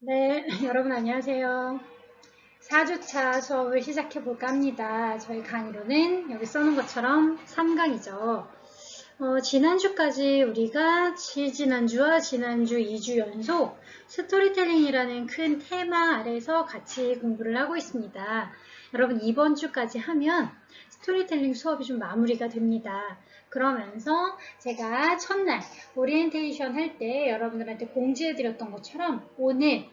네, 여러분 안녕하세요. 4주차 수업을 시작해 볼까 합니다. 저희 강의로는 여기 써놓은 것처럼 3강이죠. 지난주까지 우리가 지난주와 지난주 2주 연속 스토리텔링이라는 큰 테마 아래서 같이 공부를 하고 있습니다. 여러분 이번 주까지 하면 스토리텔링 수업이 좀 마무리가 됩니다. 그러면서 제가 첫날 오리엔테이션 할 때 여러분들한테 공지해드렸던 것처럼 오늘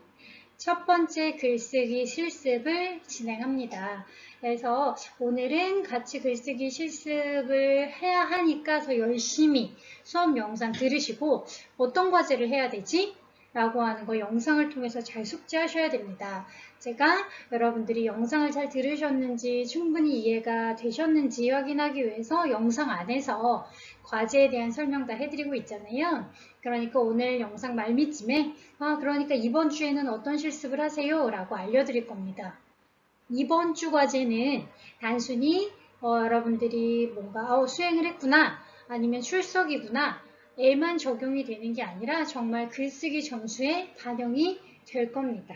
첫 번째 글쓰기 실습을 진행합니다. 그래서 오늘은 같이 글쓰기 실습을 해야 하니까 더 열심히 수업 영상 들으시고 어떤 과제를 해야 되지? 라고 하는 거 영상을 통해서 잘 숙지하셔야 됩니다. 제가 여러분들이 영상을 잘 들으셨는지 충분히 이해가 되셨는지 확인하기 위해서 영상 안에서 과제에 대한 설명 다 해드리고 있잖아요. 그러니까 오늘 영상 말미쯤에 그러니까 이번 주에는 어떤 실습을 하세요? 라고 알려드릴 겁니다. 이번 주 과제는 단순히 여러분들이 뭔가 수행을 했구나 아니면 출석이구나 에만 적용이 되는 게 아니라 정말 글쓰기 점수에 반영이 될 겁니다.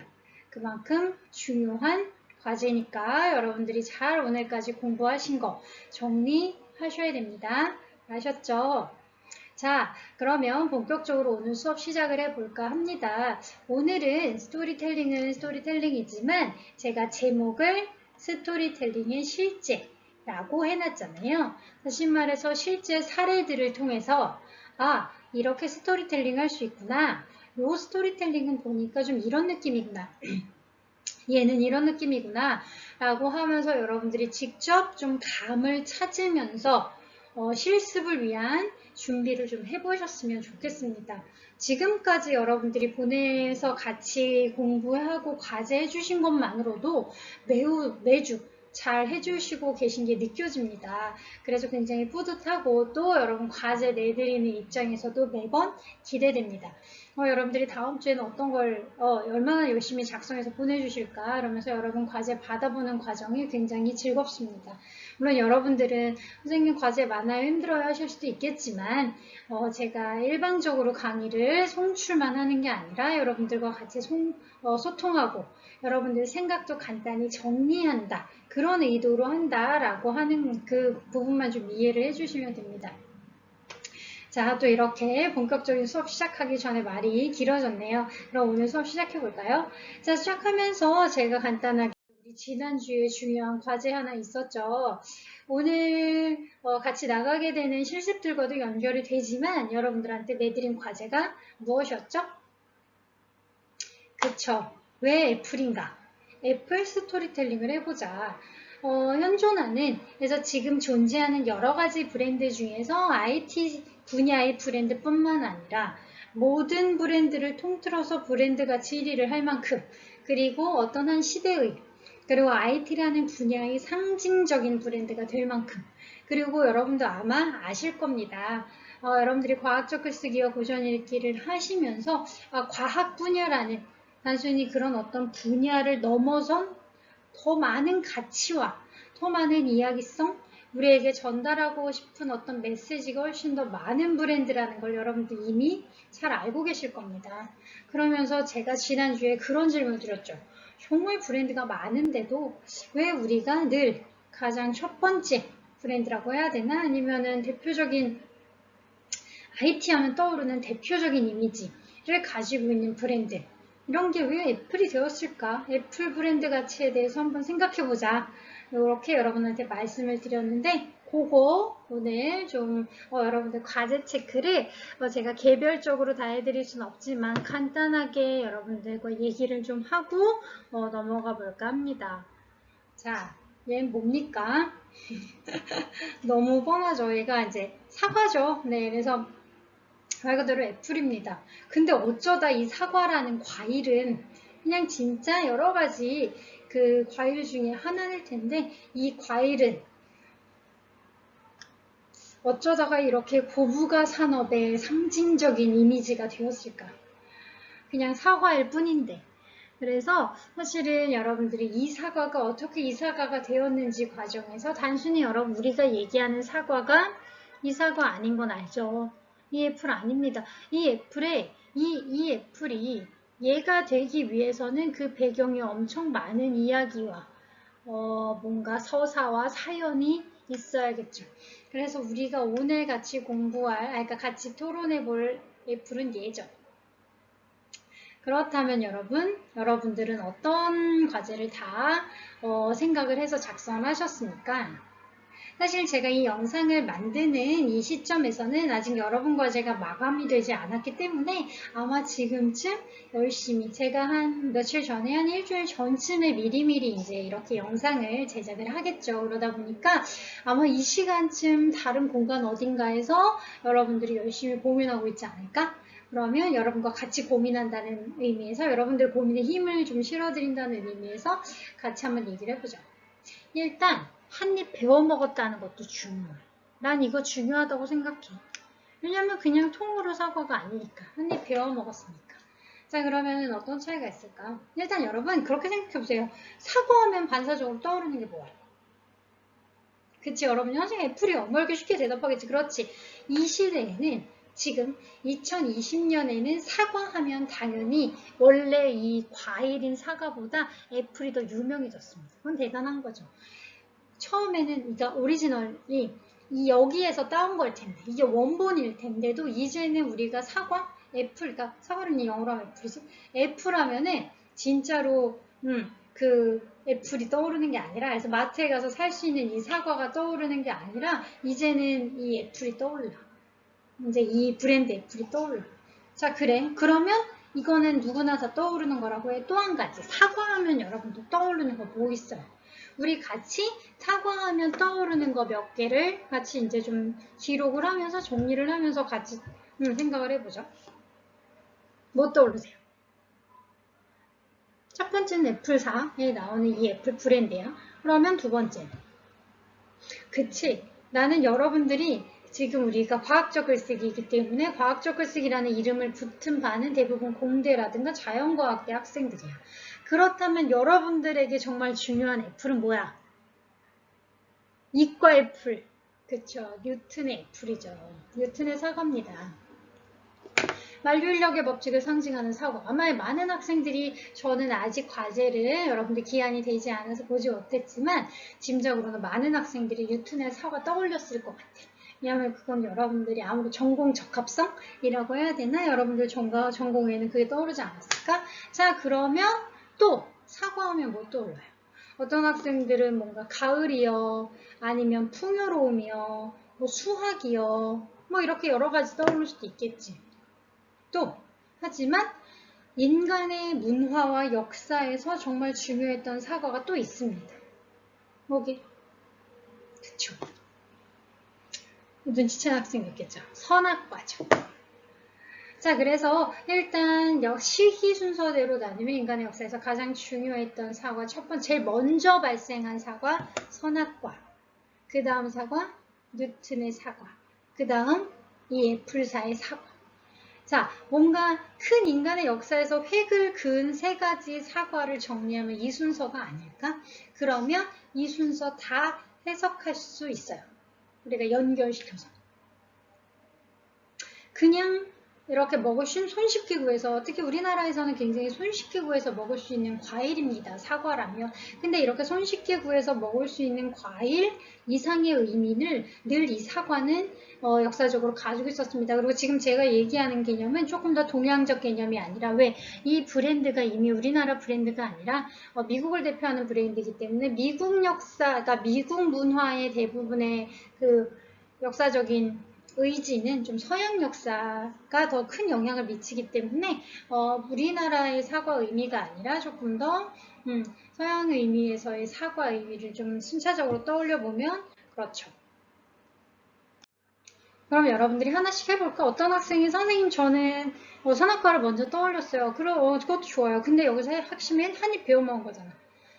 그만큼 중요한 과제니까 여러분들이 잘 오늘까지 공부하신 거 정리하셔야 됩니다. 아셨죠? 자, 그러면 본격적으로 오늘 수업 시작을 해볼까 합니다. 오늘은 스토리텔링은 스토리텔링이지만 제가 제목을 스토리텔링의 실제라고 해놨잖아요. 다시 말해서 실제 사례들을 통해서 이렇게 스토리텔링 할 수 있구나. 요 스토리텔링은 보니까 좀 이런 느낌이구나. 얘는 이런 느낌이구나. 라고 하면서 여러분들이 직접 좀 감을 찾으면서 실습을 위한 준비를 좀 해보셨으면 좋겠습니다. 지금까지 여러분들이 보내서 같이 공부하고 과제 해주신 것만으로도 매주 잘 해주시고 계신 게 느껴집니다. 그래서 굉장히 뿌듯하고 또 여러분 과제 내드리는 입장에서도 매번 기대됩니다. 여러분들이 다음 주에는 어떤 걸 얼마나 열심히 작성해서 보내주실까 이러면서 여러분 과제 받아보는 과정이 굉장히 즐겁습니다. 물론 여러분들은 선생님 과제 많아요 힘들어요 하실 수도 있겠지만 제가 일방적으로 강의를 송출만 하는 게 아니라 여러분들과 같이 소통하고 여러분들 생각도 간단히 정리한다 그런 의도로 한다라고 하는 그 부분만 좀 이해를 해주시면 됩니다. 자, 또 이렇게 본격적인 수업 시작하기 전에 말이 길어졌네요. 그럼 오늘 수업 시작해 볼까요? 자, 시작하면서 제가 간단하게 우리 지난주에 중요한 과제 하나 있었죠. 오늘 같이 나가게 되는 실습들과도 연결이 되지만 여러분들한테 내드린 과제가 무엇이었죠? 그쵸. 왜 애플인가? 애플 스토리텔링을 해보자. 현존하는, 그래서 지금 존재하는 여러 가지 브랜드 중에서 IT 분야의 브랜드뿐만 아니라 모든 브랜드를 통틀어서 브랜드 가치 1위를 할 만큼 그리고 어떤 한 시대의 그리고 IT라는 분야의 상징적인 브랜드가 될 만큼 그리고 여러분도 아마 아실 겁니다. 여러분들이 과학적 글쓰기와 고전 읽기를 하시면서 과학 분야라는 단순히 그런 어떤 분야를 넘어선 더 많은 가치와 더 많은 이야기성, 우리에게 전달하고 싶은 어떤 메시지가 훨씬 더 많은 브랜드라는 걸 여러분들 이미 잘 알고 계실 겁니다. 그러면서 제가 지난주에 그런 질문을 드렸죠. 정말 브랜드가 많은데도 왜 우리가 늘 가장 첫 번째 브랜드라고 해야 되나? 아니면은 대표적인 IT 하면 떠오르는 대표적인 이미지를 가지고 있는 브랜드 이런 게 왜 애플이 되었을까? 애플 브랜드 가치에 대해서 한번 생각해보자. 이렇게 여러분한테 말씀을 드렸는데 그거 오늘 좀 여러분들 과제 체크를 제가 개별적으로 다 해드릴 수는 없지만 간단하게 여러분들과 얘기를 좀 하고 넘어가 볼까 합니다. 자, 얘는 뭡니까? 너무 뻔하죠. 얘가 이제 사과죠. 네, 그래서 말 그대로 애플입니다. 근데 어쩌다 이 사과라는 과일은 그냥 진짜 여러 가지 그 과일 중에 하나일 텐데 이 과일은 어쩌다가 이렇게 고부가 산업의 상징적인 이미지가 되었을까? 그냥 사과일 뿐인데. 그래서 사실은 여러분들이 이 사과가 어떻게 이 사과가 되었는지 과정에서 단순히 여러분 우리가 얘기하는 사과가 이 사과 아닌 건 알죠. 이 애플 아닙니다. 이 애플이 얘가 되기 위해서는 그 배경에 엄청 많은 이야기와 뭔가 서사와 사연이 있어야겠죠. 그래서 우리가 오늘 같이 그러니까 같이 토론해 볼 애플은 얘죠. 그렇다면 여러분들은 어떤 과제를 다 생각을 해서 작성하셨습니까? 사실 제가 이 영상을 만드는 이 시점에서는 아직 여러분과 제가 마감이 되지 않았기 때문에 아마 지금쯤 열심히 제가 한 며칠 전에 한 일주일 전쯤에 미리미리 이제 이렇게 영상을 제작을 하겠죠. 그러다 보니까 아마 이 시간쯤 다른 공간 어딘가에서 여러분들이 열심히 고민하고 있지 않을까? 그러면 여러분과 같이 고민한다는 의미에서 여러분들 고민에 힘을 좀 실어드린다는 의미에서 같이 한번 얘기를 해보죠. 일단 한 입 베어 먹었다는 것도 중요해. 난 이거 중요하다고 생각해. 왜냐면 그냥 통으로 사과가 아니니까. 한 입 베어 먹었으니까. 자, 그러면 어떤 차이가 있을까? 일단 여러분 그렇게 생각해보세요. 사과하면 반사적으로 떠오르는 게 뭐야? 그치, 여러분 선생님 애플이 얼마나 쉽게 대답하겠지. 그렇지. 이 시대에는 지금 2020년에는 사과하면 당연히 원래 이 과일인 사과보다 애플이 더 유명해졌습니다. 그건 대단한 거죠. 처음에는 그러니까 오리지널이 여기에서 따온 걸 텐데 이게 원본일 텐데도 이제는 우리가 사과, 애플, 그러니까 사과는 영어로 하면 애플이지. 애플 하면은 진짜로 그 애플이 떠오르는 게 아니라 그래서 마트에 가서 살 수 있는 이 사과가 떠오르는 게 아니라 이제는 이 애플이 떠올라. 이제 이 브랜드 애플이 떠올라. 자, 그래. 그러면 이거는 누구나 다 떠오르는 거라고 해. 또 한 가지. 사과하면 여러분도 떠오르는 거 뭐 있어요? 우리 같이 사과하면 떠오르는 거 몇 개를 같이 이제 좀 기록을 하면서 정리를 하면서 같이 생각을 해보죠. 뭐 떠오르세요? 첫 번째는 애플사에 나오는 이 애플 브랜드야. 그러면 두 번째는 그치. 나는 여러분들이 지금 우리가 과학적 글쓰기이기 때문에 과학적 글쓰기라는 이름을 붙은 바는 대부분 공대라든가 자연과학대 학생들이야. 그렇다면 여러분들에게 정말 중요한 애플은 뭐야? 이과 애플. 그쵸. 뉴튼의 애플이죠. 뉴튼의 사과입니다. 만류인력의 법칙을 상징하는 사과. 아마 많은 학생들이 저는 아직 과제를 여러분들 기한이 되지 않아서 보지 못했지만 짐작으로는 많은 학생들이 뉴튼의 사과 떠올렸을 것 같아요. 왜냐하면 그건 여러분들이 아무리 전공 적합성이라고 해야 되나? 여러분들 전공에는 그게 떠오르지 않았을까? 자, 그러면 또 사과하면 뭐 떠올라요? 어떤 학생들은 뭔가 가을이요, 아니면 풍요로움이요, 뭐 수학이요, 뭐 이렇게 여러 가지 떠오를 수도 있겠지. 또 하지만 인간의 문화와 역사에서 정말 중요했던 사과가 또 있습니다. 뭐게? 그쵸. 눈치챈 학생이 있겠죠. 선악과죠. 자, 그래서 일단 시기 순서대로 나누면 인간의 역사에서 가장 중요했던 사과, 첫 번째, 제일 먼저 발생한 사과, 선악과. 그 다음 사과, 뉴튼의 사과. 그 다음 이 애플사의 사과. 자, 뭔가 큰 인간의 역사에서 획을 그은 세 가지 사과를 정리하면 이 순서가 아닐까? 그러면 이 순서 다 해석할 수 있어요. 우리가 연결시켜서. 그냥 이렇게 손쉽게 구해서 특히 우리나라에서는 굉장히 손쉽게 구해서 먹을 수 있는 과일입니다. 사과라면. 근데 이렇게 손쉽게 구해서 먹을 수 있는 과일 이상의 의미를 늘 이 사과는 역사적으로 가지고 있었습니다. 그리고 지금 제가 얘기하는 개념은 조금 더 동양적 개념이 아니라 왜 이 브랜드가 이미 우리나라 브랜드가 아니라 미국을 대표하는 브랜드이기 때문에 미국 역사, 그러니까 미국 문화의 대부분의 그 역사적인 의지는 좀 서양 역사가 더 큰 영향을 미치기 때문에 우리나라의 사과 의미가 아니라 조금 더 서양 의미에서의 사과 의미를 좀 순차적으로 떠올려 보면 그렇죠. 그럼 여러분들이 하나씩 해볼까? 어떤 학생이 선생님 저는 선악과를 먼저 떠올렸어요. 그럼 그것도 좋아요. 근데 여기서 핵심은 한 입 배워먹은 거잖아.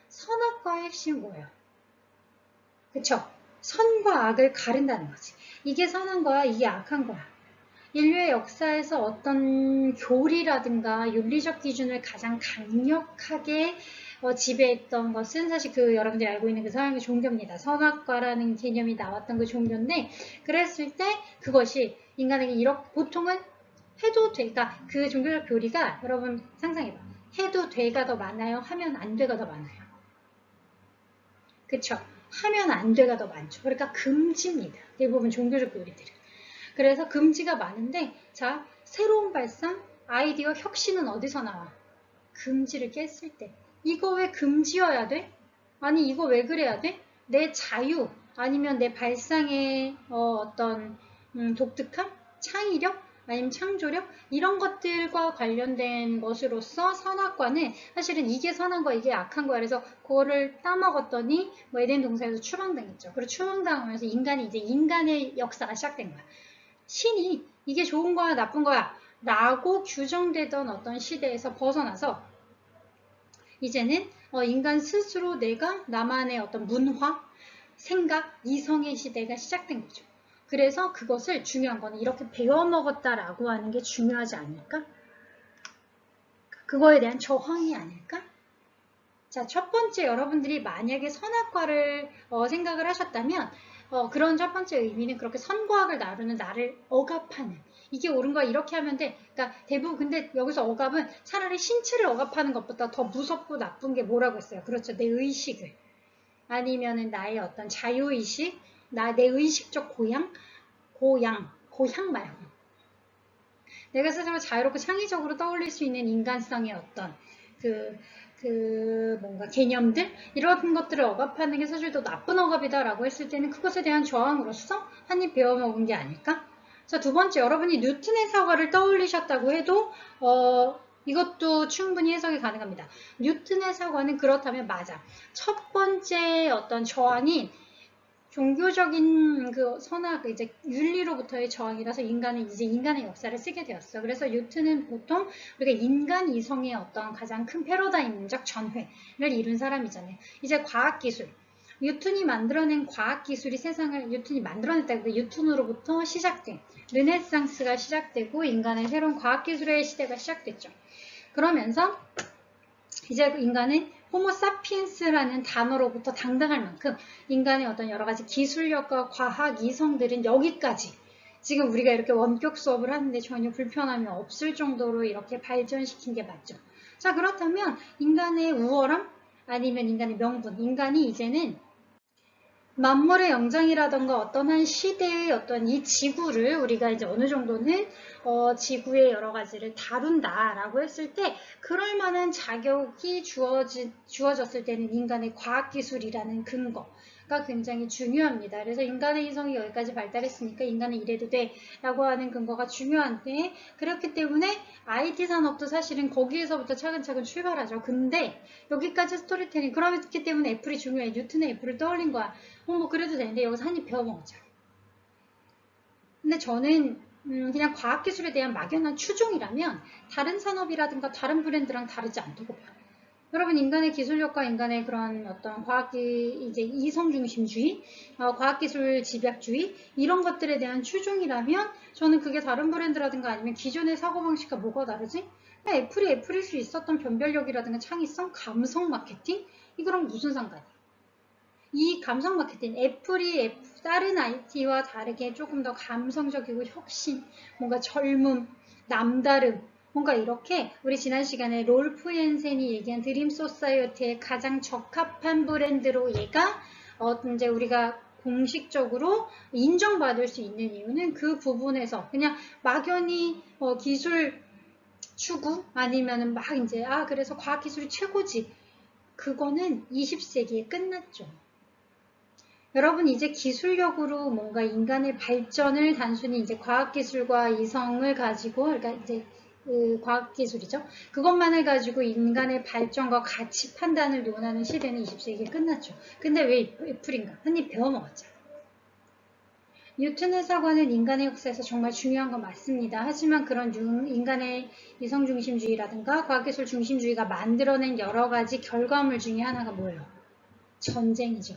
선악과의 핵심은 뭐예요? 그쵸? 선과 악을 가른다는 거지. 이게 선한 거야, 이게 악한 거야. 인류의 역사에서 어떤 교리라든가 윤리적 기준을 가장 강력하게 지배했던 것은 사실 여러분들이 알고 있는 그 서양의 종교입니다. 선악과라는 개념이 나왔던 그 종교인데 그랬을 때 그것이 인간에게 보통은 해도 돼가 그 종교적 교리가 여러분 상상해봐. 해도 돼가 더 많아요? 하면 안 돼가 더 많아요? 그쵸? 하면 안 돼가 더 많죠. 그러니까 금지입니다. 대부분 종교적 교리들은. 그래서 금지가 많은데 자 새로운 발상, 아이디어, 혁신은 어디서 나와? 금지를 깼을 때. 이거 왜 금지여야 돼? 아니 이거 왜 그래야 돼? 내 자유 아니면 내 발상의 어떤 독특함? 창의력? 아니면 창조력? 이런 것들과 관련된 것으로서 선악과는 사실은 이게 선한 거야 이게 악한 거야 그래서 그거를 따먹었더니 뭐 에덴 동산에서 추방당했죠. 그리고 추방당하면서 인간이 이제 인간의 역사가 시작된 거야. 신이 이게 좋은 거야 나쁜 거야 라고 규정되던 어떤 시대에서 벗어나서 이제는 인간 스스로 내가 나만의 어떤 문화, 생각, 이성의 시대가 시작된 거죠. 그래서 그것을 중요한 거는 이렇게 배워먹었다라고 하는 게 중요하지 않을까? 그거에 대한 저항이 아닐까? 자, 첫 번째 여러분들이 만약에 선악과를 생각을 하셨다면 그런 첫 번째 의미는 그렇게 선과학을 나누는 나를 억압하는 이게 옳은 거야 이렇게 하면 돼. 그러니까 대부분 근데 여기서 억압은 차라리 신체를 억압하는 것보다 더 무섭고 나쁜 게 뭐라고 했어요. 그렇죠. 내 의식을 아니면은 나의 어떤 자유의식 내 의식적 고향 말고 내가 스스로 자유롭고 창의적으로 떠올릴 수 있는 인간성의 어떤 뭔가 개념들 이런 것들을 억압하는 게 사실 더 나쁜 억압이다라고 했을 때는 그것에 대한 저항으로서 한입 배워먹은 게 아닐까? 자, 두 번째 여러분이 뉴턴의 사과를 떠올리셨다고 해도 이것도 충분히 해석이 가능합니다. 뉴턴의 사과는 그렇다면 맞아. 첫 번째 어떤 저항이 종교적인 그 선악, 이제 윤리로부터의 저항이라서 인간은 이제 인간의 역사를 쓰게 되었어. 그래서 뉴턴은 보통 우리가 인간 이성의 어떤 가장 큰 패러다임적 전회를 이룬 사람이잖아요. 이제 과학기술. 뉴턴이 만들어낸 과학기술이 세상을, 뉴턴이 만들어냈다고 뉴턴으로부터 시작된 르네상스가 시작되고 인간의 새로운 과학기술의 시대가 시작됐죠. 그러면서 이제 인간은 호모사피엔스라는 단어로부터 당당할 만큼 인간의 어떤 여러 가지 기술력과 과학 이성들은 여기까지 지금 우리가 이렇게 원격 수업을 하는데 전혀 불편함이 없을 정도로 이렇게 발전시킨 게 맞죠. 자, 그렇다면 인간의 우월함 아니면 인간의 명분, 인간이 이제는 만물의 영장이라던가 어떤 한 시대의 어떤 이 지구를 우리가 이제 어느 정도는 지구의 여러 가지를 다룬다라고 했을 때 그럴 만한 자격이 주어졌을 때는 인간의 과학기술이라는 근거가 굉장히 중요합니다. 그래서 인간의 이성이 여기까지 발달했으니까 인간은 이래도 돼 라고 하는 근거가 중요한데 그렇기 때문에 IT 산업도 사실은 거기에서부터 차근차근 출발하죠. 근데 여기까지 스토리텔링 그렇기 때문에 애플이 중요해. 뉴턴의 애플을 떠올린 거야. 뭐 그래도 되는데 여기서 한 입 배워먹자. 근데 저는 그냥 과학기술에 대한 막연한 추종이라면 다른 산업이라든가 다른 브랜드랑 다르지 않다고 봐요. 여러분 인간의 기술력과 인간의 그런 어떤 이제 이성중심주의, 과학기술 집약주의 이런 것들에 대한 추종이라면 저는 그게 다른 브랜드라든가 아니면 기존의 사고방식과 뭐가 다르지? 애플이 애플일 수 있었던 변별력이라든가 창의성, 감성 마케팅 이거랑 무슨 상관이야? 이 감성 마케팅, 애플이 다른 IT와 다르게 조금 더 감성적이고 혁신, 뭔가 젊음, 남다름, 뭔가 이렇게 우리 지난 시간에 롤프 옌센이 얘기한 드림 소사이어티에 가장 적합한 브랜드로 얘가 이제 우리가 공식적으로 인정받을 수 있는 이유는 그 부분에서 그냥 막연히 기술 추구 아니면은 막 이제 그래서 과학기술이 최고지. 그거는 20세기에 끝났죠. 여러분 이제 기술력으로 뭔가 인간의 발전을 단순히 이제 과학기술과 이성을 가지고 그러니까 이제 과학기술이죠. 그것만을 가지고 인간의 발전과 가치 판단을 논하는 시대는 20세기에 끝났죠. 근데 왜 애플인가? 한 입 배워먹었잖아. 뉴턴의 사과는 인간의 역사에서 정말 중요한 건 맞습니다. 하지만 그런 인간의 이성중심주의라든가 과학기술 중심주의가 만들어낸 여러 가지 결과물 중에 하나가 뭐예요? 전쟁이죠.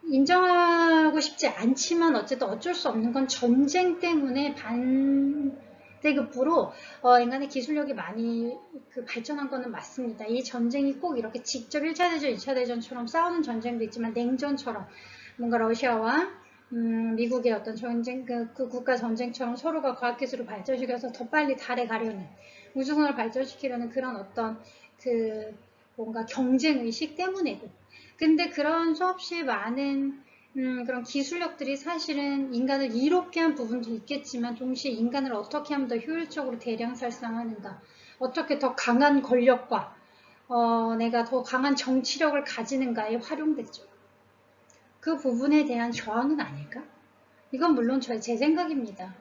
인정하고 싶지 않지만 어쨌든 어쩔 수 없는 건 전쟁 때문에 반대급부로 인간의 기술력이 많이 발전한 거는 맞습니다. 이 전쟁이 꼭 이렇게 직접 1차 대전, 2차 대전처럼 싸우는 전쟁도 있지만 냉전처럼 뭔가 러시아와 미국의 어떤 전쟁, 그 국가 전쟁처럼 서로가 과학기술을 발전시켜서 더 빨리 달에 가려는, 우주선을 발전시키려는 그런 어떤 그 뭔가 경쟁의식 때문에도. 근데 그런 수없이 많은 그런 기술력들이 사실은 인간을 이롭게 한 부분도 있겠지만 동시에 인간을 어떻게 하면 더 효율적으로 대량 살상하는가, 어떻게 더 강한 권력과 내가 더 강한 정치력을 가지는가에 활용됐죠. 그 부분에 대한 저항은 아닐까? 이건 물론 제 생각입니다.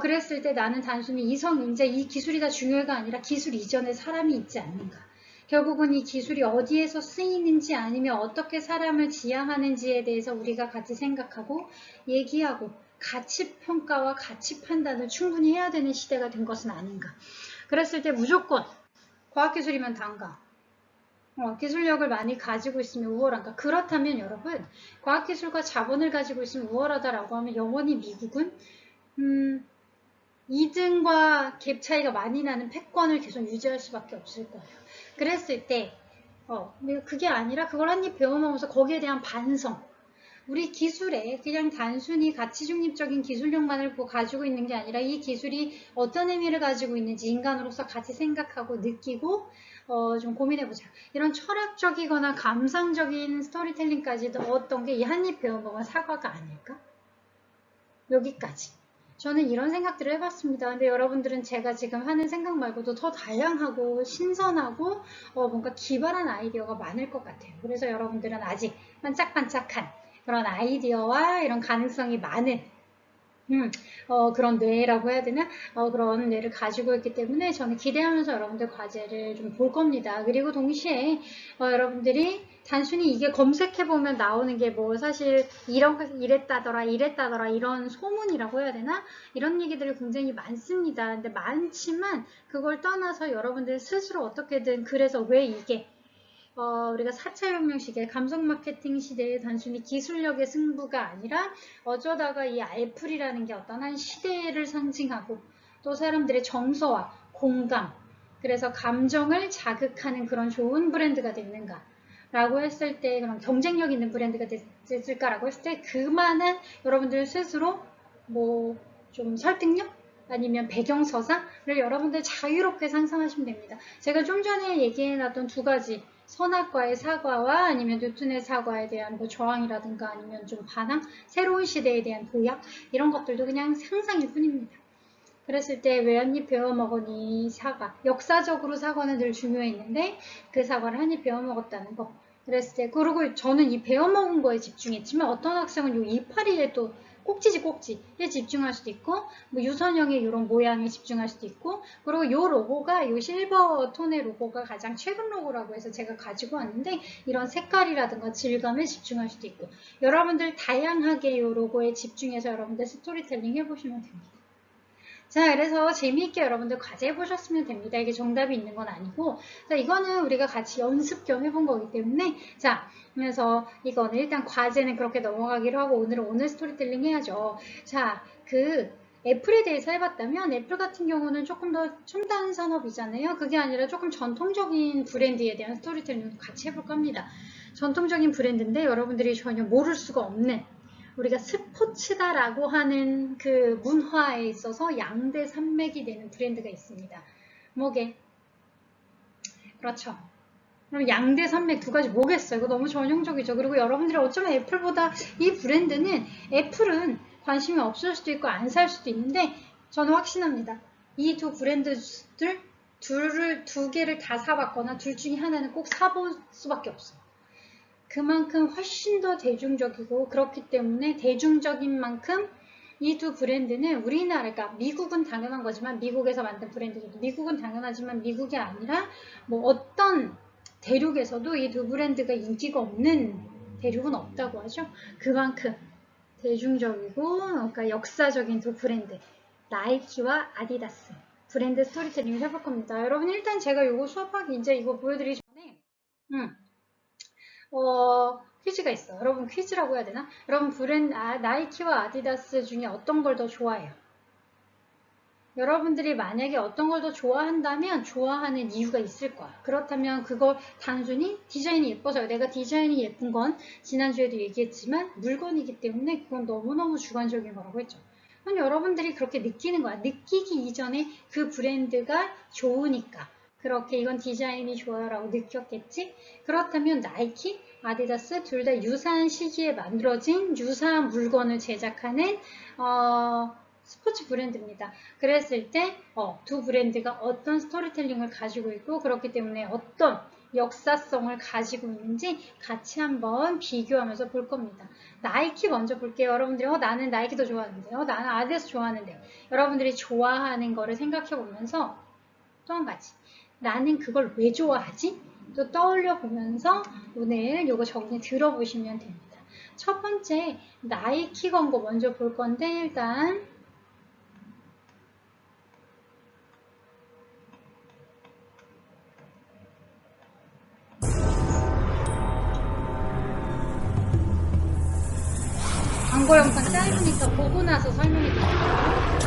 그랬을 때 나는 단순히 이성인재, 이 기술이 다 중요해가 아니라 기술 이전에 사람이 있지 않는가. 결국은 이 기술이 어디에서 쓰이는지 아니면 어떻게 사람을 지향하는지에 대해서 우리가 같이 생각하고 얘기하고 가치 평가와 가치 판단을 충분히 해야 되는 시대가 된 것은 아닌가. 그랬을 때 무조건 과학기술이면 단가. 기술력을 많이 가지고 있으면 우월한가? 그렇다면 여러분, 과학기술과 자본을 가지고 있으면 우월하다라고 하면 영원히 미국은 2등과 갭 차이가 많이 나는 패권을 계속 유지할 수밖에 없을 거예요. 그랬을 때 그게 아니라 그걸 한 입 배워먹으면서 거기에 대한 반성, 우리 기술에 그냥 단순히 가치 중립적인 기술력만을 가지고 있는 게 아니라 이 기술이 어떤 의미를 가지고 있는지 인간으로서 같이 생각하고 느끼고 좀 고민해보자. 이런 철학적이거나 감상적인 스토리텔링까지 넣었던 게 이 한 입 배워먹은 사과가 아닐까? 여기까지. 저는 이런 생각들을 해봤습니다. 근데 여러분들은 제가 지금 하는 생각 말고도 더 다양하고 신선하고 뭔가 기발한 아이디어가 많을 것 같아요. 그래서 여러분들은 아직 반짝반짝한 그런 아이디어와 이런 가능성이 많은 그런 뇌라고 해야 되나? 그런 뇌를 가지고 있기 때문에 저는 기대하면서 여러분들 과제를 좀 볼 겁니다. 그리고 동시에 여러분들이 단순히 이게 검색해보면 나오는 게 뭐 사실 이랬다더라 이런 소문이라고 해야 되나? 이런 얘기들이 굉장히 많습니다. 근데 많지만 그걸 떠나서 여러분들 스스로 어떻게든 그래서 왜 이게 우리가 4차 혁명 시대, 감성 마케팅 시대에 단순히 기술력의 승부가 아니라 어쩌다가 이 알풀이라는 게 어떤 한 시대를 상징하고 또 사람들의 정서와 공감, 그래서 감정을 자극하는 그런 좋은 브랜드가 됐는가 라고 했을 때, 그런 경쟁력 있는 브랜드가 됐을까라고 했을 때 그만한 여러분들 스스로 뭐 좀 설득력? 아니면 배경서사를 여러분들 자유롭게 상상하시면 됩니다. 제가 좀 전에 얘기해놨던 두 가지, 선악과의 사과와 아니면 뉴턴의 사과에 대한 뭐 저항이라든가 아니면 좀 반항, 새로운 시대에 대한 도약, 이런 것들도 그냥 상상일 뿐입니다. 그랬을 때 왜 한 입 베어먹으니 사과, 역사적으로 사과는 늘 중요했는데 그 사과를 한 입 베어먹었다는 거. 그랬을 때, 그리고 저는 이 베어먹은 거에 집중했지만 어떤 학생은 요 이파리에 또 꼭지지 꼭지에 집중할 수도 있고 뭐 유선형의 이런 모양에 집중할 수도 있고, 그리고 요 로고가 요 실버 톤의 로고가 가장 최근 로고라고 해서 제가 가지고 왔는데 이런 색깔이라든가 질감에 집중할 수도 있고, 여러분들 다양하게 요 로고에 집중해서 여러분들 스토리텔링 해보시면 됩니다. 자, 그래서 재미있게 여러분들 과제 해보셨으면 됩니다. 이게 정답이 있는 건 아니고, 자, 이거는 우리가 같이 연습 겸 해본 거기 때문에, 자, 그래서 이거는 일단 과제는 그렇게 넘어가기로 하고 오늘은 오늘 스토리텔링 해야죠. 자, 애플에 대해서 해봤다면 애플 같은 경우는 조금 더 첨단 산업이잖아요. 그게 아니라 조금 전통적인 브랜드에 대한 스토리텔링도 같이 해볼까 합니다. 전통적인 브랜드인데 여러분들이 전혀 모를 수가 없는, 우리가 스포츠다라고 하는 그 문화에 있어서 양대 산맥이 되는 브랜드가 있습니다. 뭐게? 그렇죠. 그럼 양대 산맥 두 가지 뭐겠어요? 이거 너무 전형적이죠. 그리고 여러분들이 어쩌면 애플보다 이 브랜드는, 애플은 관심이 없을 수도 있고 안 살 수도 있는데 저는 확신합니다. 이 두 브랜드들 두 개를 다 사봤거나 둘 중에 하나는 꼭 사볼 수밖에 없어요. 그만큼 훨씬 더 대중적이고, 그렇기 때문에 대중적인 만큼 이 두 브랜드는 우리나라, 그러니까 미국은 당연한 거지만, 미국에서 만든 브랜드도 미국은 당연하지만 미국이 아니라 뭐 어떤 대륙에서도 이 두 브랜드가 인기가 없는 대륙은 없다고 하죠. 그만큼 대중적이고 그러니까 역사적인 두 브랜드, 나이키와 아디다스 브랜드 스토리텔링을 해볼 겁니다. 여러분 일단 제가 이거 수업하기 이제 이거 보여드리기 전에 퀴즈가 있어. 여러분 퀴즈라고 해야 되나? 여러분 나이키와 아디다스 중에 어떤 걸 더 좋아해요? 여러분들이 만약에 어떤 걸 더 좋아한다면 좋아하는 이유가 있을 거야. 그렇다면 그걸 단순히 디자인이 예뻐서요. 내가 디자인이 예쁜 건 지난주에도 얘기했지만 물건이기 때문에 그건 너무너무 주관적인 거라고 했죠. 그럼 여러분들이 그렇게 느끼는 거야. 느끼기 이전에 그 브랜드가 좋으니까. 그렇게 이건 디자인이 좋아요 라고 느꼈겠지? 그렇다면 나이키, 아디다스 둘 다 유사한 시기에 만들어진 유사한 물건을 제작하는 스포츠 브랜드입니다. 그랬을 때 두 브랜드가 어떤 스토리텔링을 가지고 있고 그렇기 때문에 어떤 역사성을 가지고 있는지 같이 한번 비교하면서 볼 겁니다. 나이키 먼저 볼게요. 여러분들이 나는 나이키도 좋아하는데 나는 아디다스 좋아하는데 여러분들이 좋아하는 거를 생각해 보면서 또 한 가지 나는 그걸 왜 좋아하지? 또 떠올려 보면서 오늘 요거 정리 들어보시면 됩니다. 첫 번째 나이키 광고 먼저 볼 건데 일단 광고 영상 짧으니까 보고 나서 설명해 드릴게요.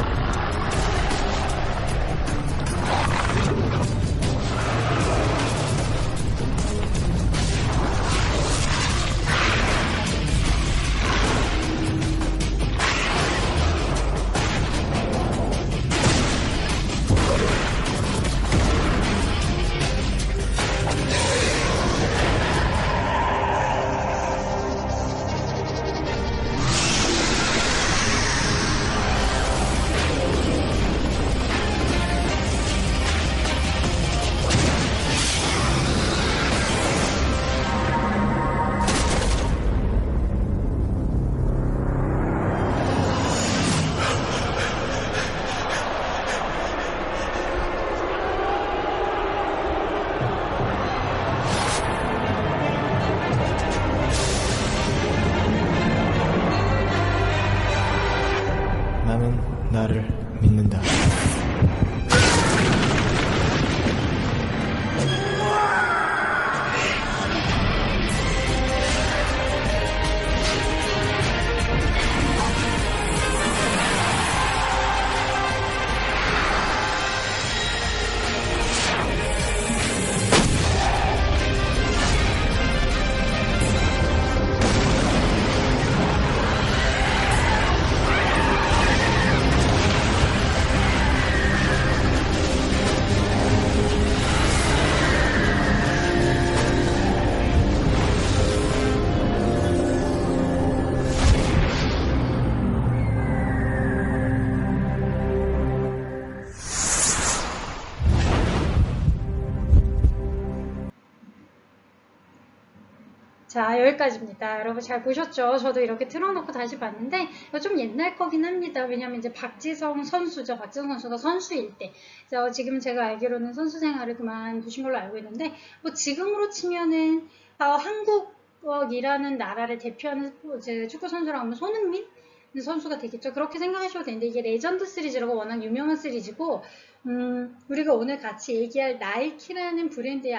나는 나를 믿는다. 자, 여기까지입니다. 여러분 잘 보셨죠? 저도 이렇게 틀어놓고 다시 봤는데 이거 좀 옛날 거긴 합니다. 왜냐면 이제 박지성 선수죠. 박지성 선수가 선수일 때. 지금 제가 알기로는 선수 생활을 그만두신 걸로 알고 있는데 뭐 지금으로 치면은 한국이라는 나라를 대표하는 이제 축구 선수라고 하면 손흥민 선수가 되겠죠. 그렇게 생각하셔도 되는데 이게 레전드 시리즈라고 워낙 유명한 시리즈고 우리가 오늘 같이 얘기할 나이키라는 브랜드의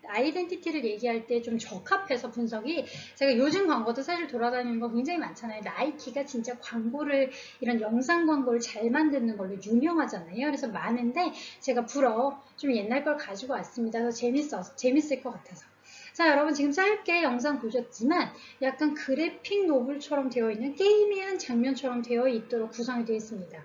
아이덴티티를 얘기할 때 좀 적합해서 분석이 제가 요즘 광고도 사실 돌아다니는 거 굉장히 많잖아요. 나이키가 진짜 광고를 이런 영상 광고를 잘 만드는 걸로 유명하잖아요. 그래서 많은데 제가 좀 옛날 걸 가지고 왔습니다. 그래서 재밌을 것 같아서. 자, 여러분 지금 짧게 영상 보셨지만 약간 그래픽 노블처럼 되어 있는 게임의 한 장면처럼 되어 있도록 구성이 되어 있습니다.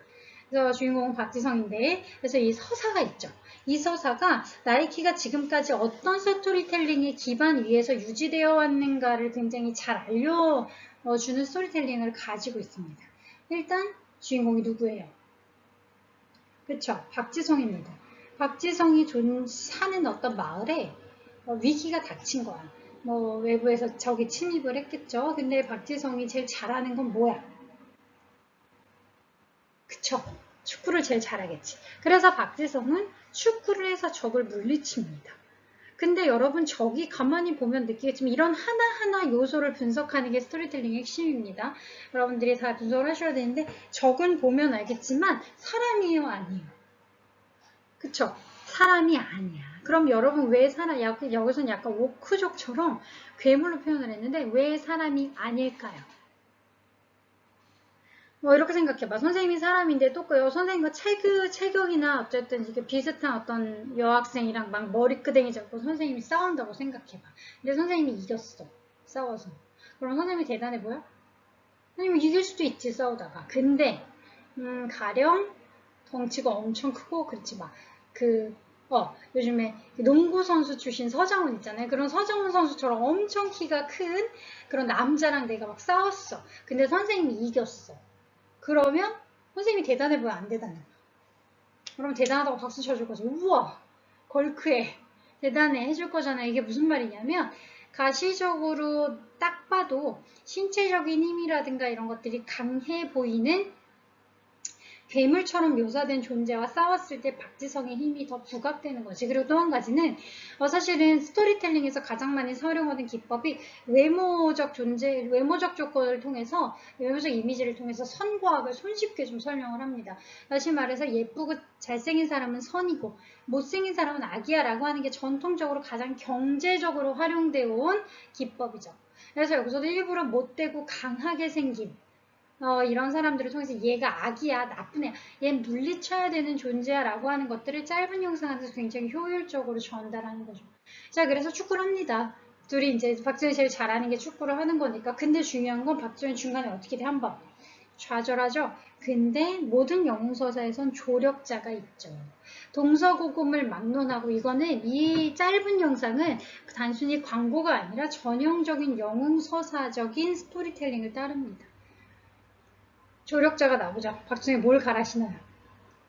그래서 주인공은 박지성인데 그래서 이 서사가 있죠. 이 서사가 나이키가 지금까지 어떤 스토리텔링의 기반 위에서 유지되어 왔는가를 굉장히 잘 알려주는 스토리텔링을 가지고 있습니다. 일단 주인공이 누구예요? 그쵸? 박지성입니다. 박지성이 사는 어떤 마을에 위기가 닥친 거야. 뭐 외부에서 적이 침입을 했겠죠. 근데 박지성이 제일 잘하는 건 뭐야? 그쵸? 축구를 제일 잘하겠지. 그래서 박지성은 축구를 해서 적을 물리칩니다. 근데 여러분 적이 가만히 보면 느끼겠지만 이런 하나하나 요소를 분석하는 게 스토리텔링의 핵심입니다. 여러분들이 다 분석을 하셔야 되는데 적은 보면 알겠지만 사람이에요? 아니에요? 그쵸? 사람이 아니야. 그럼 여러분 왜 여기서는 약간 오크족처럼 괴물로 표현을 했는데 왜 사람이 아닐까요? 이렇게 생각해봐. 선생님이 사람인데 또 그 선생님과 체격이나 어쨌든 이게 비슷한 어떤 여학생이랑 막 머리끄댕이 잡고 선생님이 싸운다고 생각해봐. 근데 선생님이 이겼어. 싸워서. 그럼 선생님이 대단해 보여? 선생님이 이길 수도 있지, 싸우다가. 근데 가령 덩치가 엄청 크고 그렇지 막 요즘에 농구 선수 출신 서장훈 있잖아요. 그런 서장훈 선수처럼 엄청 키가 큰 그런 남자랑 내가 막 싸웠어. 근데 선생님이 이겼어. 그러면 선생님이 대단해 보여, 안 대단해? 그럼 대단하다고 박수 쳐줄 거죠. 우와, 걸크해, 대단해 해줄 거잖아. 이게 무슨 말이냐면 가시적으로 딱 봐도 신체적인 힘이라든가 이런 것들이 강해 보이는 괴물처럼 묘사된 존재와 싸웠을 때 박지성의 힘이 더 부각되는 거지. 그리고 또 한 가지는 사실은 스토리텔링에서 가장 많이 사용하는 기법이 외모적 조건을 통해서, 외모적 이미지를 통해서 선과악을 손쉽게 좀 설명을 합니다. 다시 말해서 예쁘고 잘생긴 사람은 선이고 못생긴 사람은 악이야 라고 하는 게 전통적으로 가장 경제적으로 활용되어 온 기법이죠. 그래서 여기서도 일부러 못되고 강하게 생긴 이런 사람들을 통해서 얘가 악이야, 나쁜 애야, 얘는 물리쳐야 되는 존재야 라고 하는 것들을 짧은 영상에서 굉장히 효율적으로 전달하는 거죠. 자, 그래서 축구를 합니다. 둘이 이제 박지현이 제일 잘하는 게 축구를 하는 거니까. 근데 중요한 건 박지현이 중간에 어떻게 돼? 한번 좌절하죠. 근데 모든 영웅서사에선 조력자가 있죠. 동서고금을 막론하고, 이거는 이 짧은 영상은 단순히 광고가 아니라 전형적인 영웅서사적인 스토리텔링을 따릅니다. 조력자가 나오죠. 박지성이 뭘 갈아 신어요?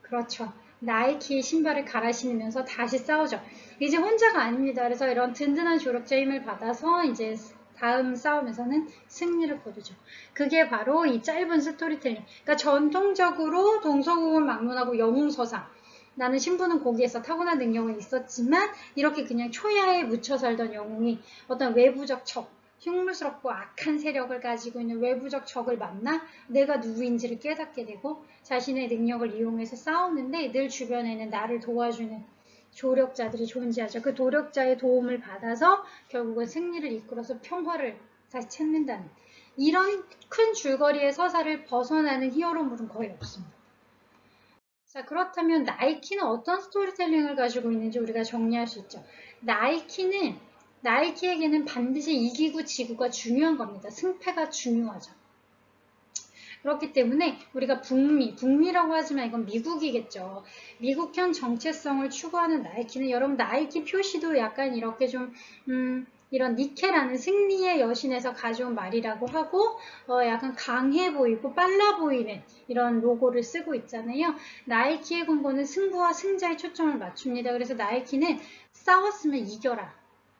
그렇죠. 나이키 신발을 갈아 신으면서 다시 싸우죠. 이제 혼자가 아닙니다. 그래서 이런 든든한 조력자 힘을 받아서 이제 다음 싸움에서는 승리를 거두죠. 그게 바로 이 짧은 스토리텔링. 그러니까 전통적으로 동서고금을 막론하고 영웅서사. 나는 신부는 거기에서 타고난 능력은 있었지만 이렇게 그냥 초야에 묻혀 살던 영웅이 어떤 외부적 적, 흉물스럽고 악한 세력을 가지고 있는 외부적 적을 만나 내가 누구인지를 깨닫게 되고 자신의 능력을 이용해서 싸우는데 늘 주변에는 나를 도와주는 조력자들이 존재하죠. 그 조력자의 도움을 받아서 결국은 승리를 이끌어서 평화를 다시 찾는다는 이런 큰 줄거리의 서사를 벗어나는 히어로물은 거의 없습니다. 자, 그렇다면 나이키는 어떤 스토리텔링을 가지고 있는지 우리가 정리할 수 있죠. 나이키에게는 반드시 이기고 지구가 중요한 겁니다. 승패가 중요하죠. 그렇기 때문에 우리가 북미라고 하지만 이건 미국이겠죠. 미국형 정체성을 추구하는 나이키는, 여러분 나이키 표시도 약간 이렇게 좀 이런 니케라는 승리의 여신에서 가져온 말이라고 하고 약간 강해 보이고 빨라 보이는 이런 로고를 쓰고 있잖아요. 나이키의 근거는 승부와 승자의 초점을 맞춥니다. 그래서 나이키는 싸웠으면 이겨라,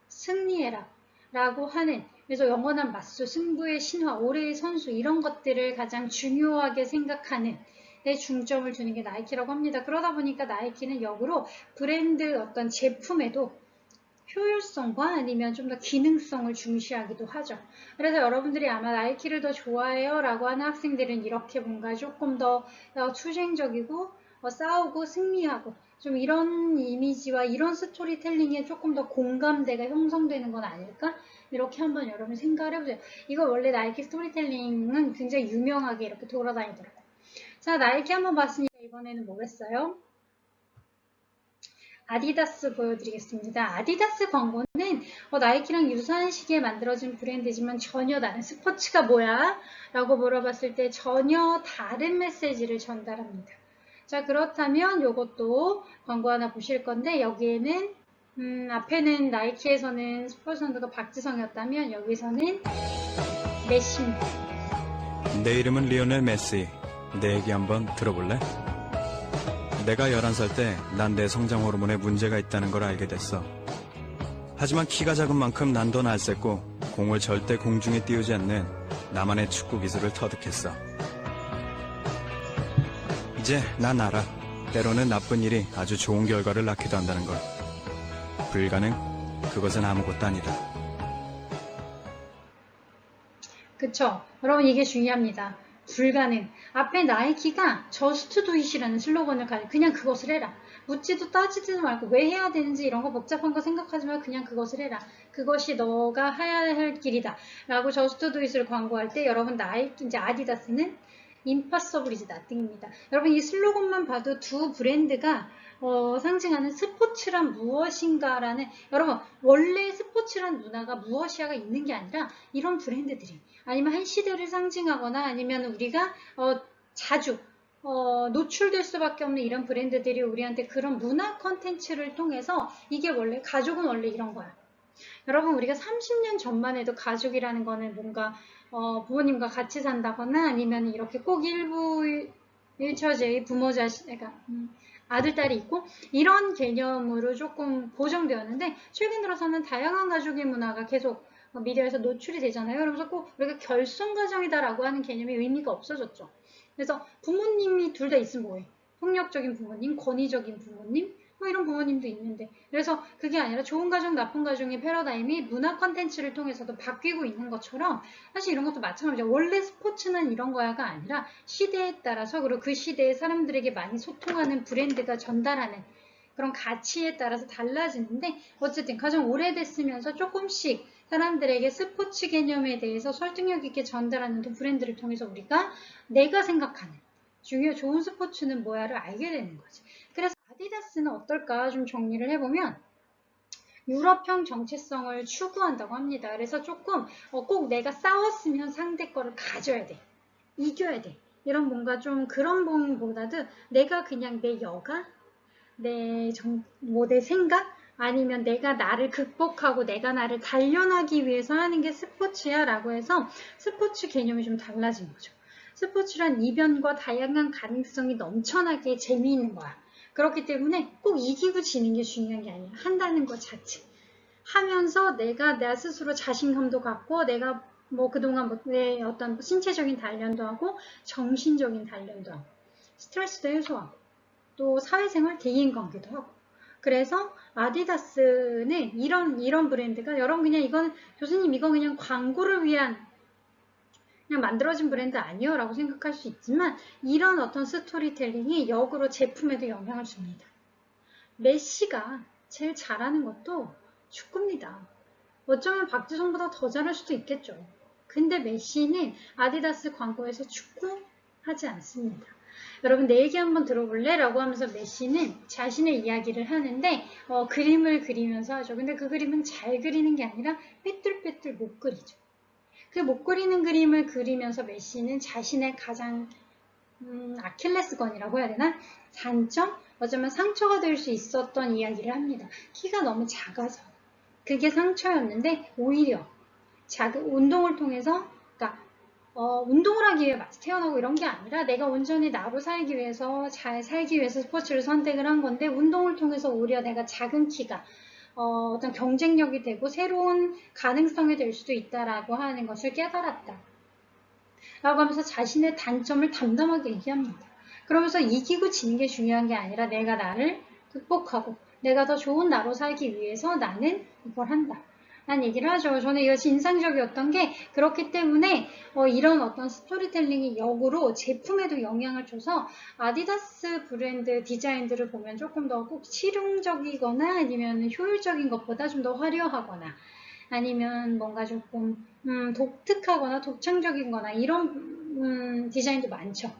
승리해라 라고 하는, 그래서 영원한 맞수, 승부의 신화, 올해의 선수 이런 것들을 가장 중요하게 생각하는 데 중점을 두는 게 나이키라고 합니다. 그러다 보니까 나이키는 역으로 브랜드 어떤 제품에도 효율성과 아니면 좀 더 기능성을 중시하기도 하죠. 그래서 여러분들이 아마 나이키를 더 좋아해요 라고 하는 학생들은 이렇게 뭔가 조금 더 투쟁적이고 싸우고 승리하고 좀 이런 이미지와 이런 스토리텔링에 조금 더 공감대가 형성되는 건 아닐까? 이렇게 한번 여러분 생각을 해보세요. 이거 원래 나이키 스토리텔링은 굉장히 유명하게 이렇게 돌아다니더라고요. 자, 나이키 한번 봤으니까 이번에는 뭐겠어요? 아디다스 보여드리겠습니다. 아디다스 광고는 나이키랑 유사한 시기에 만들어진 브랜드지만 전혀 다른, 스포츠가 뭐야? 라고 물어봤을 때 전혀 다른 메시지를 전달합니다. 자, 그렇다면 이것도 광고 하나 보실 건데, 여기에는 앞에는 나이키에서는 스포츠 선수가 박지성이었다면 여기서는 메시입니다. 내 이름은 리오넬 메시. 내 얘기 한번 들어볼래? 내가 11살 때 난 내 성장 호르몬에 문제가 있다는 걸 알게 됐어. 하지만 키가 작은 만큼 난 더 날쌔고 공을 절대 공중에 띄우지 않는 나만의 축구 기술을 터득했어. 이제 난 알아. 때로는 나쁜 일이 아주 좋은 결과를 낳기도 한다는 걸. 불가능? 그것은 아무것도 아니다. 그쵸? 여러분 이게 중요합니다. 불가능. 앞에 나이키가 저스트 두 잇이라는 슬로건을 가지고 그냥 그것을 해라. 묻지도 따지지도 말고 왜 해야 되는지 이런 거 복잡한 거 생각하지 말고 그냥 그것을 해라. 그것이 너가 해야 할 길이다. 라고 저스트 두 잇을 광고할 때 여러분 나이키, 이제 아디다스는 impossible is nothing입니다. 여러분 이 슬로건만 봐도 두 브랜드가 상징하는 스포츠란 무엇인가라는, 여러분 원래 스포츠란 문화가 무엇이야가 있는 게 아니라 이런 브랜드들이, 아니면 한 시대를 상징하거나 아니면 우리가 자주 노출될 수밖에 없는 이런 브랜드들이 우리한테 그런 문화 컨텐츠를 통해서, 이게 원래 가족은 원래 이런 거야. 여러분 우리가 30년 전만 해도 가족이라는 거는 뭔가 부모님과 같이 산다거나 아니면 이렇게 꼭 일처제의 부모 자식, 그러니까 아들, 딸이 있고 이런 개념으로 조금 고정되었는데, 최근 들어서는 다양한 가족의 문화가 계속 미디어에서 노출이 되잖아요. 그러면서 꼭 우리가 결손가정이다라고 하는 개념이 의미가 없어졌죠. 그래서 부모님이 둘 다 있으면 뭐해? 폭력적인 부모님, 권위적인 부모님, 뭐 이런 부모님도 있는데, 그래서 그게 아니라 좋은 가정, 나쁜 가정의 패러다임이 문화 컨텐츠를 통해서도 바뀌고 있는 것처럼 사실 이런 것도 마찬가지죠. 원래 스포츠는 이런 거야가 아니라 시대에 따라서, 그리고 그 시대에 사람들에게 많이 소통하는 브랜드가 전달하는 그런 가치에 따라서 달라지는데, 어쨌든 가장 오래됐으면서 조금씩 사람들에게 스포츠 개념에 대해서 설득력 있게 전달하는 그 브랜드를 통해서 우리가 내가 생각하는 좋은 스포츠는 뭐야를 알게 되는 거지. 그래서 아디다스는 어떨까 좀 정리를 해보면, 유럽형 정체성을 추구한다고 합니다. 그래서 조금 꼭 내가 싸웠으면 상대 거를 가져야 돼. 이겨야 돼. 이런 뭔가 좀 그런 부분보다도 내가 그냥 내 여가, 내 생각, 아니면 내가 나를 극복하고 내가 나를 단련하기 위해서 하는 게 스포츠야 라고 해서 스포츠 개념이 좀 달라진 거죠. 스포츠란 이변과 다양한 가능성이 넘쳐나게 재미있는 거야. 그렇기 때문에 꼭 이기고 지는 게 중요한 게 아니야. 한다는 것 자체. 하면서 내가 나 스스로 자신감도 갖고, 내가 뭐 그동안 내 어떤 신체적인 단련도 하고, 정신적인 단련도 하고, 스트레스도 해소하고, 또 사회생활, 대인관계도 하고. 그래서 아디다스는 이런 브랜드가, 여러분 그냥 이건 교수님 이건 그냥 광고를 위한 그냥 만들어진 브랜드 아니요 라고 생각할 수 있지만, 이런 어떤 스토리텔링이 역으로 제품에도 영향을 줍니다. 메시가 제일 잘하는 것도 축구입니다. 어쩌면 박지성보다 더 잘할 수도 있겠죠. 근데 메시는 아디다스 광고에서 축구하지 않습니다. 여러분 내 얘기 한번 들어볼래? 라고 하면서 메시는 자신의 이야기를 하는데 그림을 그리면서 하죠. 근데 그 그림은 잘 그리는 게 아니라 삐뚤빼뚤 못 그리죠. 그 못 그리는 그림을 그리면서 메시는 자신의 가장 아킬레스건이라고 해야 되나? 단점? 어쩌면 상처가 될 수 있었던 이야기를 합니다. 키가 너무 작아서. 그게 상처였는데 오히려 운동을 통해서, 그러니까 운동을 하기 위해 태어나고 이런 게 아니라 내가 온전히 나로 살기 위해서, 잘 살기 위해서 스포츠를 선택을 한 건데, 운동을 통해서 오히려 내가 작은 키가 어떤 경쟁력이 되고 새로운 가능성이 될 수도 있다라고 하는 것을 깨달았다. 라고 하면서 자신의 단점을 담담하게 얘기합니다. 그러면서 이기고 지는 게 중요한 게 아니라 내가 나를 극복하고 내가 더 좋은 나로 살기 위해서 나는 이걸 한다. 라는 얘기를 하죠. 저는 이것이 인상적이었던 게, 그렇기 때문에 이런 어떤 스토리텔링이 역으로 제품에도 영향을 줘서 아디다스 브랜드 디자인들을 보면 조금 더 꼭 실용적이거나 아니면 효율적인 것보다 좀 더 화려하거나 아니면 뭔가 조금 독특하거나 독창적인 거나 이런 디자인도 많죠.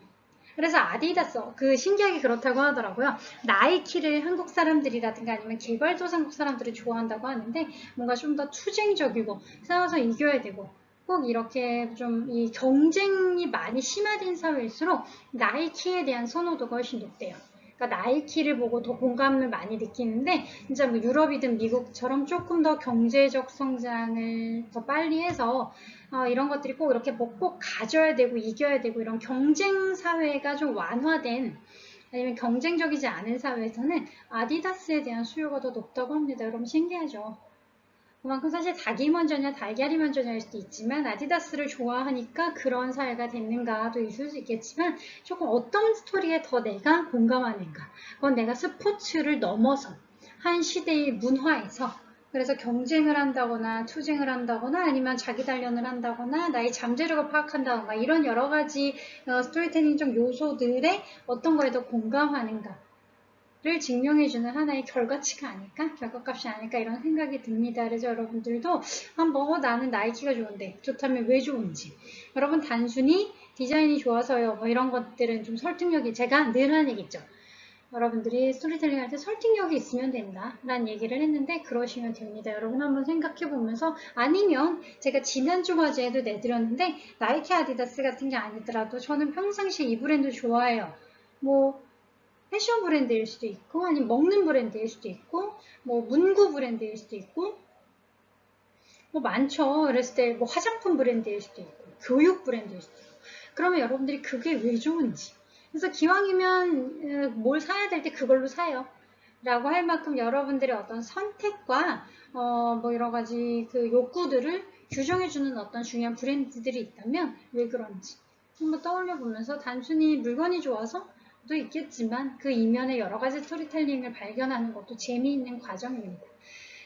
그래서 아디다스, 신기하게 그렇다고 하더라고요. 나이키를 한국 사람들이라든가 아니면 개발도상국 사람들이 좋아한다고 하는데, 뭔가 좀 더 투쟁적이고 싸워서 이겨야 되고 꼭 이렇게 좀 이 경쟁이 많이 심화된 사회일수록 나이키에 대한 선호도가 훨씬 높대요. 그러니까 나이키를 보고 더 공감을 많이 느끼는데, 진짜 뭐 유럽이든 미국처럼 조금 더 경제적 성장을 더 빨리 해서 이런 것들이 꼭 이렇게 꼭 가져야 되고 이겨야 되고 이런 경쟁 사회가 좀 완화된, 아니면 경쟁적이지 않은 사회에서는 아디다스에 대한 수요가 더 높다고 합니다. 여러분 신기하죠? 그만큼 사실 닭이 먼저냐 달걀이 먼저냐일 수도 있지만, 아디다스를 좋아하니까 그런 사회가 됐는가도 있을 수 있겠지만, 조금 어떤 스토리에 더 내가 공감하는가, 그건 내가 스포츠를 넘어서 한 시대의 문화에서, 그래서 경쟁을 한다거나 투쟁을 한다거나 아니면 자기 단련을 한다거나 나의 잠재력을 파악한다거나 이런 여러 가지 스토리텔링적 요소들의 어떤 거에 더 공감하는가 를 증명해주는 하나의 결과치가 아닐까? 결과값이 아닐까? 이런 생각이 듭니다. 그래서 여러분들도 한번 나는 나이키가 좋은데, 좋다면 왜 좋은지, 여러분 단순히 디자인이 좋아서요. 뭐 이런 것들은 좀 설득력이, 제가 늘 하는 얘기죠. 여러분들이 스토리텔링 할 때 설득력이 있으면 된다 라는 얘기를 했는데 그러시면 됩니다. 여러분 한번 생각해 보면서, 아니면 제가 지난주 과제에도 내드렸는데 나이키 아디다스 같은 게 아니더라도 저는 평상시에 이 브랜드 좋아해요. 뭐 패션 브랜드일 수도 있고, 아니면 먹는 브랜드일 수도 있고, 뭐 문구 브랜드일 수도 있고, 뭐 많죠. 그랬을 때 뭐 화장품 브랜드일 수도 있고, 교육 브랜드일 수도 있고. 그러면 여러분들이 그게 왜 좋은지, 그래서 기왕이면 뭘 사야 될 때 그걸로 사요 라고 할 만큼 여러분들의 어떤 선택과 뭐 여러 가지 그 욕구들을 규정해주는 어떤 중요한 브랜드들이 있다면 왜 그런지 한번 떠올려 보면서, 단순히 물건이 좋아서 도 있겠지만 그 이면에 여러 가지 스토리텔링을 발견하는 것도 재미있는 과정입니다.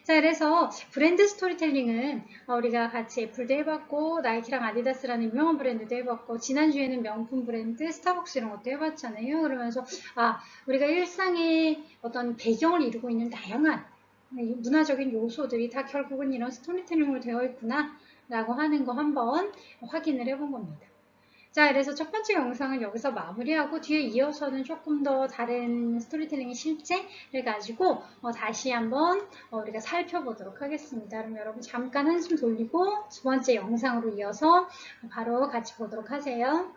자, 그래서 브랜드 스토리텔링은 우리가 같이 애플도 해봤고, 나이키랑 아디다스라는 유명한 브랜드도 해봤고, 지난주에는 명품 브랜드 스타벅스 이런 것도 해봤잖아요. 그러면서 우리가 일상의 어떤 배경을 이루고 있는 다양한 문화적인 요소들이 다 결국은 이런 스토리텔링으로 되어 있구나 라고 하는 거 한번 확인을 해본 겁니다. 자, 그래서 첫 번째 영상은 여기서 마무리하고, 뒤에 이어서는 조금 더 다른 스토리텔링의 실제를 가지고 다시 한번 우리가 살펴보도록 하겠습니다. 그럼 여러분 잠깐 한숨 돌리고 두 번째 영상으로 이어서 바로 같이 보도록 하세요.